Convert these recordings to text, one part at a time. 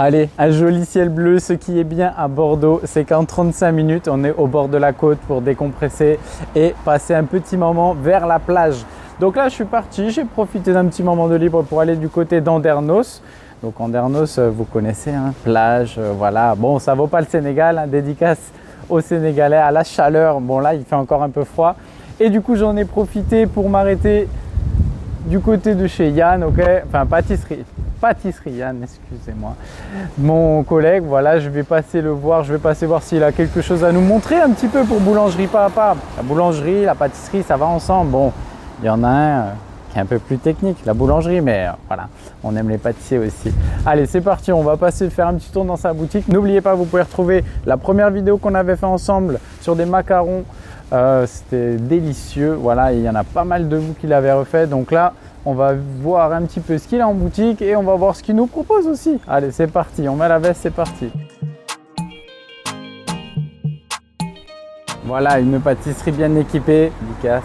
Allez, un joli ciel bleu, ce qui est bien à Bordeaux, c'est qu'en 35 minutes, on est au bord de la côte pour décompresser et passer un petit moment vers la plage. Donc là, je suis parti, j'ai profité d'un petit moment de libre pour aller du côté d'Andernos. Donc Andernos, vous connaissez, hein, plage, voilà. Bon, ça vaut pas le Sénégal, hein, dédicace aux Sénégalais, à la chaleur. Bon là, il fait encore un peu froid. Et du coup, j'en ai profité pour m'arrêter du côté de chez Yann, ok. Enfin, pâtisserie Yann, excusez-moi. Mon collègue, voilà, je vais passer le voir. Je vais passer voir s'il a quelque chose à nous montrer un petit peu pour boulangerie papa. La boulangerie, la pâtisserie, ça va ensemble. Bon, il y en a un qui est un peu plus technique, la boulangerie, mais voilà, on aime les pâtissiers aussi. Allez, c'est parti, on va passer faire un petit tour dans sa boutique. N'oubliez pas, vous pouvez retrouver la première vidéo qu'on avait fait ensemble sur des macarons. C'était délicieux, voilà, et il y en a pas mal de vous qui l'avez refait. Donc là, on va voir un petit peu ce qu'il a en boutique et on va voir ce qu'il nous propose aussi. Allez, c'est parti, on met la veste, c'est parti. Voilà, une pâtisserie bien équipée, dédicace,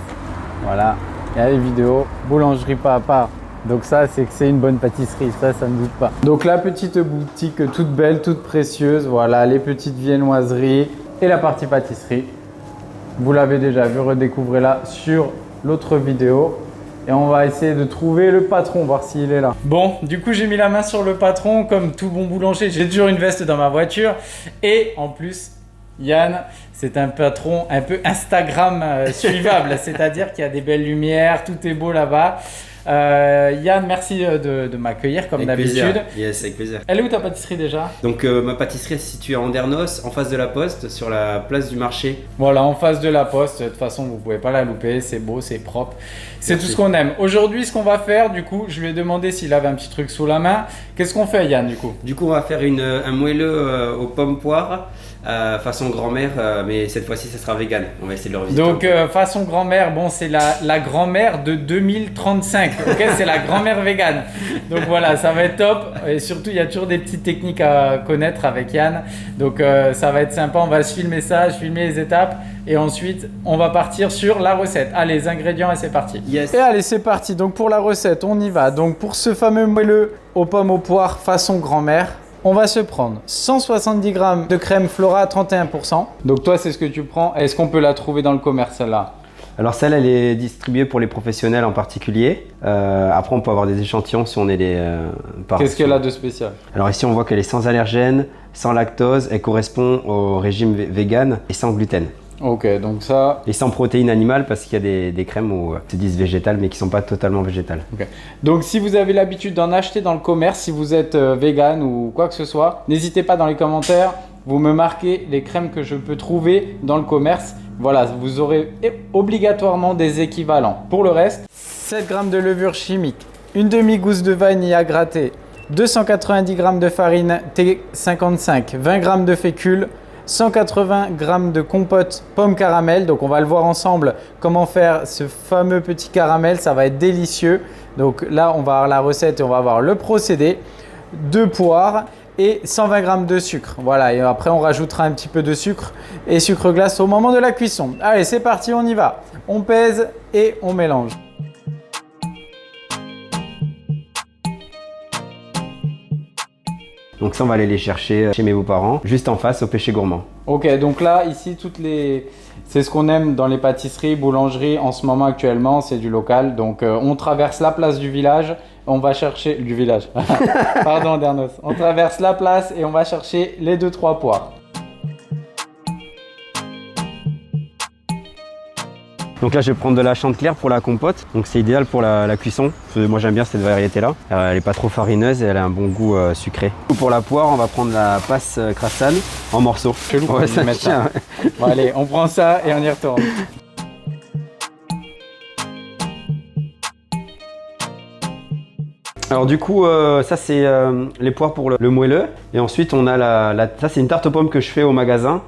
voilà. Il y a les vidéos, boulangerie pas à part. Donc ça, c'est que c'est une bonne pâtisserie, ça ne doute pas. Donc la petite boutique toute belle, toute précieuse. Voilà, les petites viennoiseries et la partie pâtisserie. Vous l'avez déjà vu, redécouvrez-la sur l'autre vidéo. Et on va essayer de trouver le patron, voir s'il est là. Bon, du coup, j'ai mis la main sur le patron. Comme tout bon boulanger, j'ai toujours une veste dans ma voiture. Et en plus, Yann, c'est un patron un peu Instagram suivable, c'est-à-dire qu'il y a des belles lumières, tout est beau là-bas. Yann, merci de m'accueillir comme d'habitude. Yes, avec plaisir. Elle est où ta pâtisserie déjà? Donc ma pâtisserie est située à Andernos, en face de la Poste, sur la place du marché. Voilà, en face de la Poste. De toute façon, vous pouvez pas la louper, c'est beau, c'est propre. C'est tout ce qu'on aime. Aujourd'hui, ce qu'on va faire, du coup, je lui ai demandé s'il avait un petit truc sous la main. Qu'est-ce qu'on fait, Yann, du coup? Du coup, on va faire un moelleux aux pommes poires. Façon grand-mère, mais cette fois-ci ça sera vegan. On va essayer de le revisiter. Donc façon grand-mère, bon c'est la grand-mère de 2035, ok, c'est la grand-mère vegan. Donc voilà, ça va être top. Et surtout il y a toujours des petites techniques à connaître avec Yann. Donc ça va être sympa, on va se filmer ça, filmer les étapes. Et ensuite on va partir sur la recette. Allez, les ingrédients et c'est parti. Yes. Et allez, c'est parti. Donc pour la recette, on y va. Donc pour ce fameux moelleux aux pommes aux poires façon grand-mère, on va se prendre 170 g de crème Flora 31%. Donc toi, c'est ce que tu prends. Est-ce qu'on peut la trouver dans le commerce, celle-là? Alors celle, elle est distribuée pour les professionnels en particulier. Après, on peut avoir des échantillons si on est des... Qu'est-ce qu'elle a de spécial? Alors ici, on voit qu'elle est sans allergène, sans lactose. Elle correspond au régime vegan et sans gluten. Ok, donc ça... Et sans protéines animales parce qu'il y a des crèmes où se disent végétales mais qui ne sont pas totalement végétales. Okay. Donc si vous avez l'habitude d'en acheter dans le commerce, si vous êtes vegan ou quoi que ce soit, n'hésitez pas dans les commentaires, vous me marquez les crèmes que je peux trouver dans le commerce. Voilà, vous aurez obligatoirement des équivalents. Pour le reste, 7 g de levure chimique, une demi-gousse de vanille à gratter, 290 g de farine T55, 20 g de fécule, 180 g de compote pomme caramel. Donc on va le voir ensemble comment faire ce fameux petit caramel, ça va être délicieux. Donc là on va avoir la recette et on va avoir le procédé. 2 poires et 120 g de sucre. Voilà, et après on rajoutera un petit peu de sucre et sucre glace au moment de la cuisson. Allez, c'est parti, on y va. On pèse et on mélange. Donc ça, on va aller les chercher chez mes beaux-parents, juste en face au Péché Gourmand. Ok, donc là, ici, c'est ce qu'on aime dans les pâtisseries, boulangeries en ce moment actuellement, c'est du local. Donc on traverse la place du village, on va chercher... Du village, pardon Dernos. On traverse la place et on va chercher les 2-3 poires. Donc là, je vais prendre de la chanteleur pour la compote. Donc c'est idéal pour la cuisson. Moi, j'aime bien cette variété-là. Elle n'est pas trop farineuse et elle a un bon goût sucré. Pour la poire, on va prendre la passe crassane en morceaux. Ouais, ça tient. Bon, allez, on prend ça et on y retourne. Alors du coup, ça c'est les poires pour le moelleux. Et ensuite, on a ça c'est une tarte aux pommes que je fais au magasin.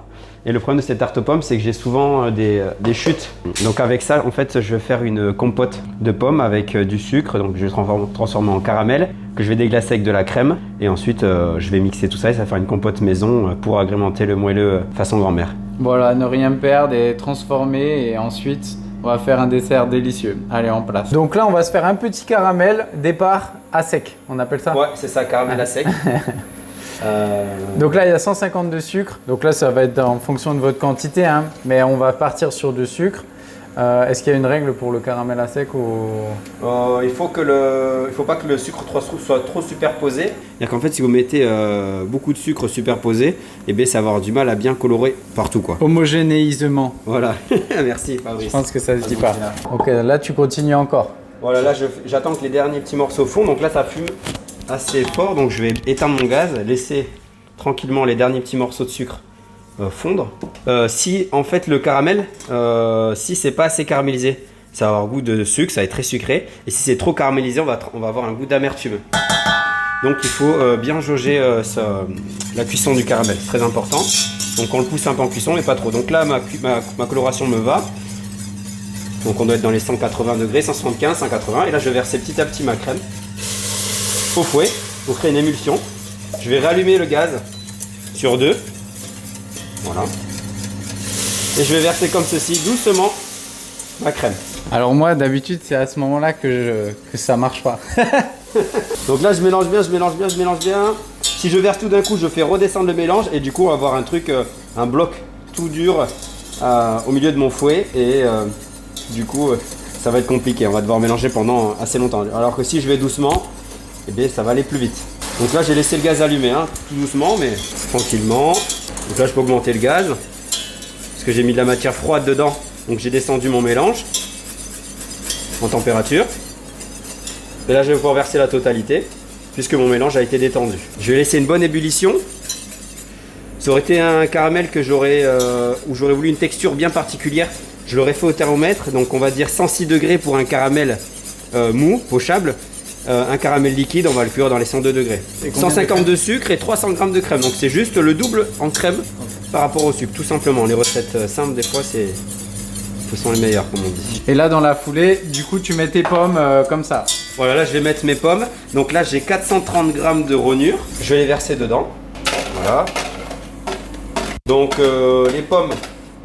Et le problème de cette tarte aux pommes, c'est que j'ai souvent des chutes. Donc avec ça, en fait, je vais faire une compote de pommes avec du sucre. Donc je vais transformer en caramel, que je vais déglacer avec de la crème. Et ensuite, je vais mixer tout ça et ça va faire une compote maison pour agrémenter le moelleux façon grand-mère. Voilà, ne rien perdre et transformer. Et ensuite, on va faire un dessert délicieux. Allez, en place. Donc là, on va se faire un petit caramel, départ à sec. On appelle ça? Ouais, c'est ça, caramel à sec. Donc là, il y a 150 de sucre. Donc là, ça va être en fonction de votre quantité, hein, mais on va partir sur du sucre. Est-ce qu'il y a une règle pour le caramel à sec ou... Il faut pas que le sucre soit trop superposé. C'est-à-dire qu'en fait, si vous mettez beaucoup de sucre superposé, eh bien, ça va avoir du mal à bien colorer partout, quoi. Homogénéisement. Voilà. Merci, Fabrice. Je pense que ça se dit pas. Ok, là, tu continues encore. Voilà, là, j'attends que les derniers petits morceaux fondent. Donc là, ça fume assez fort. Donc je vais éteindre mon gaz, laisser tranquillement les derniers petits morceaux de sucre fondre. Si en fait le caramel, si c'est pas assez caramélisé, ça va avoir goût de sucre, ça va être très sucré. Et si c'est trop caramélisé, on va avoir un goût d'amertume. Donc il faut bien jauger la cuisson du caramel, c'est très important. Donc on le pousse un peu en cuisson, mais pas trop. Donc là, ma coloration me va. Donc on doit être dans les 180 degrés, 175, 180. Et là, je vais verser petit à petit ma crème au fouet pour créer une émulsion. Je vais rallumer le gaz sur 2. Voilà. Et je vais verser comme ceci, doucement, ma crème. Alors moi, d'habitude, c'est à ce moment-là que ça marche pas. Donc là, je mélange bien, je mélange bien, je mélange bien. Si je verse tout d'un coup, je fais redescendre le mélange et du coup, on va avoir un truc, un bloc tout dur au milieu de mon fouet et du coup, ça va être compliqué. On va devoir mélanger pendant assez longtemps. Alors que si je vais doucement, eh bien, ça va aller plus vite. Donc là, j'ai laissé le gaz allumé, hein, tout doucement, mais tranquillement. Donc là, je peux augmenter le gaz parce que j'ai mis de la matière froide dedans. Donc j'ai descendu mon mélange en température. Et là, je vais pouvoir verser la totalité puisque mon mélange a été détendu. Je vais laisser une bonne ébullition. Ça aurait été un caramel que où j'aurais voulu une texture bien particulière. Je l'aurais fait au thermomètre. Donc on va dire 106 degrés pour un caramel mou, pochable. Un caramel liquide, on va le cuire dans les 102 degrés. 150 de sucre et 300 g de crème. Donc c'est juste le double en crème par rapport au sucre, tout simplement. Les recettes simples, des fois, ce sont les meilleures, comme on dit. Et là, dans la foulée, du coup, tu mets tes pommes comme ça. Voilà, là, je vais mettre mes pommes. Donc là, j'ai 430 g de rognure. Je vais les verser dedans. Voilà. Donc les pommes,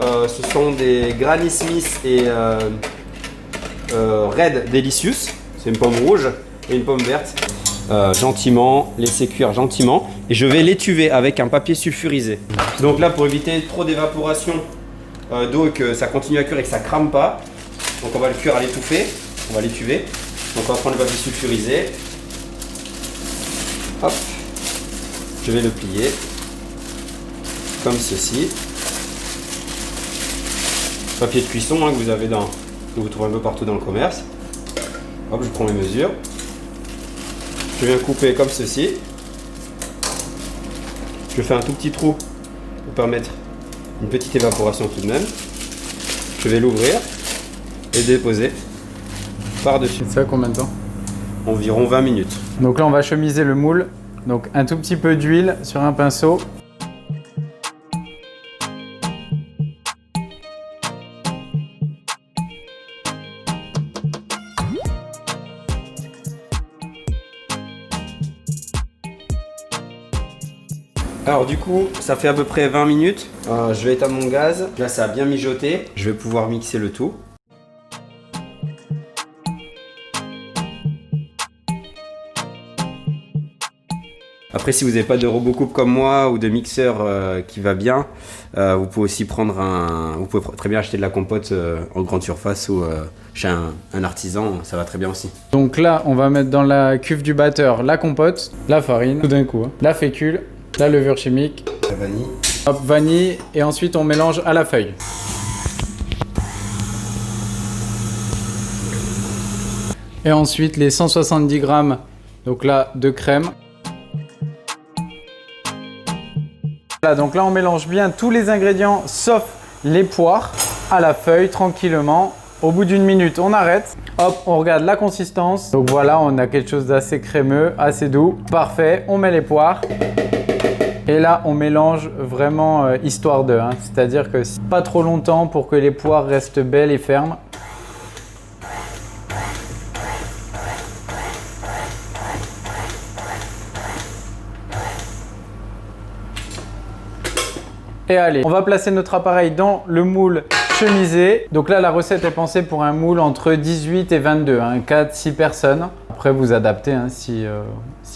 ce sont des Granny Smith et Red Delicious. C'est une pomme rouge et une pomme verte. Gentiment, laisser cuire gentiment. Et je vais l'étuver avec un papier sulfurisé. Donc là, pour éviter trop d'évaporation d'eau et que ça continue à cuire et que ça crame pas, donc on va le cuire à l'étouffer. On va l'étuver. Donc on va prendre le papier sulfurisé. Hop. Je vais le plier comme ceci. Papier de cuisson hein, que vous avez que vous trouvez un peu partout dans le commerce. Hop, je prends mes mesures. Je viens couper comme ceci. Je fais un tout petit trou pour permettre une petite évaporation tout de même. Je vais l'ouvrir et déposer par-dessus. Ça combien de temps? Environ 20 minutes. Donc là, on va chemiser le moule. Donc un tout petit peu d'huile sur un pinceau. Alors du coup, ça fait à peu près 20 minutes. Je vais éteindre mon gaz. Là, ça a bien mijoté. Je vais pouvoir mixer le tout. Après, si vous n'avez pas de robot coupe comme moi ou de mixeur qui va bien, vous pouvez aussi prendre vous pouvez très bien acheter de la compote en grande surface ou chez un artisan, ça va très bien aussi. Donc là, on va mettre dans la cuve du batteur la compote, la farine, tout d'un coup, hein, la fécule, la levure chimique, La vanille. hop, vanille, et ensuite on mélange à la feuille. Et ensuite les 170 grammes, donc là, de crème. Voilà, donc là on mélange bien tous les ingrédients sauf les poires à la feuille tranquillement. Au bout d'une minute, on arrête. Hop, on regarde la consistance. Donc voilà, on a quelque chose d'assez crémeux, assez doux. Parfait, on met les poires. Et là, on mélange vraiment histoire de. Hein. C'est-à-dire que pas trop longtemps pour que les poires restent belles et fermes. Et allez, on va placer notre appareil dans le moule chemisé. Donc là, la recette est pensée pour un moule entre 18 et 22, hein, 4-6 personnes. Après, vous adaptez, hein, si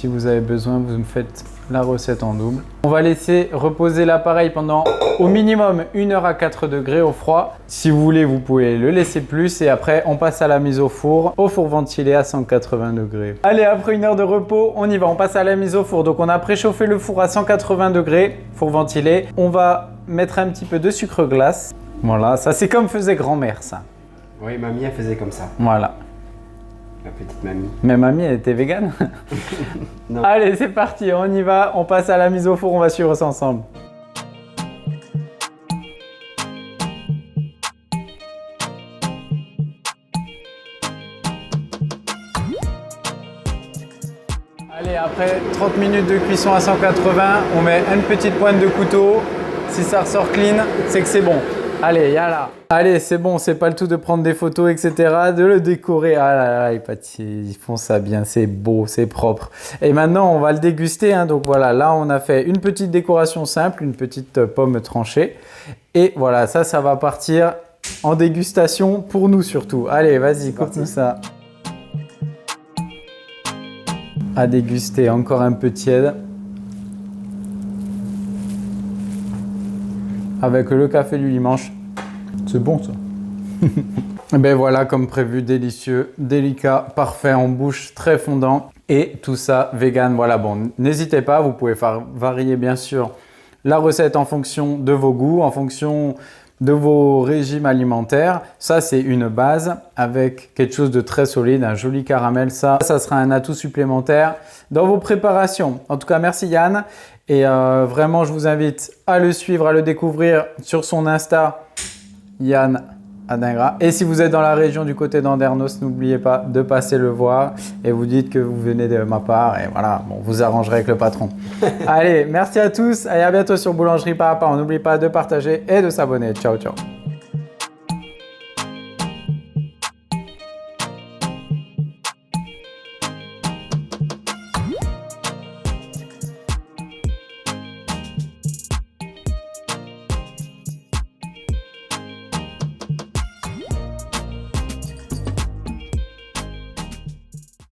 vous avez besoin, vous me faites la recette en double. On va laisser reposer l'appareil pendant au minimum 1 heure à 4 degrés au froid. Si vous voulez, vous pouvez le laisser plus et après on passe à la mise au four ventilé à 180 degrés. Allez, après 1 heure de repos, on y va, on passe à la mise au four. Donc on a préchauffé le four à 180 degrés, four ventilé. On va mettre un petit peu de sucre glace. Voilà, ça c'est comme faisait grand-mère ça. Oui, mamie elle faisait comme ça. Voilà. La petite mamie. Mais mamie, elle était végane. Non. Allez, c'est parti, on y va, on passe à la mise au four, on va suivre ça ensemble. Allez, après 30 minutes de cuisson à 180, on met une petite pointe de couteau. Si ça ressort clean, c'est que c'est bon. Allez, yalla. Allez, c'est bon, c'est pas le tout de prendre des photos, etc., de le décorer. Ah là là, les pâtissiers, ils font ça bien, c'est beau, c'est propre. Et maintenant, on va le déguster. Hein. Donc voilà, là, on a fait une petite décoration simple, une petite pomme tranchée. Et voilà, ça va partir en dégustation pour nous surtout. Allez, vas-y, coupe-nous ça. À déguster, encore un peu tiède. Avec le café du dimanche. C'est bon ça. Et ben voilà, comme prévu, délicieux, délicat, parfait en bouche, très fondant. Et tout ça vegan. Voilà, bon, n'hésitez pas, vous pouvez faire varier bien sûr la recette en fonction de vos goûts, en fonction de vos régimes alimentaires. Ça, c'est une base avec quelque chose de très solide, un joli caramel. Ça sera un atout supplémentaire dans vos préparations. En tout cas, merci Yann. Et vraiment, je vous invite à le suivre, à le découvrir sur son Insta, Yann Adingra. Et si vous êtes dans la région du côté d'Andernos, n'oubliez pas de passer le voir et vous dites que vous venez de ma part. Et voilà, bon, vous arrangerez avec le patron. Allez, merci à tous et à bientôt sur Boulangerie Papa. On n'oublie pas de partager et de s'abonner. Ciao, ciao.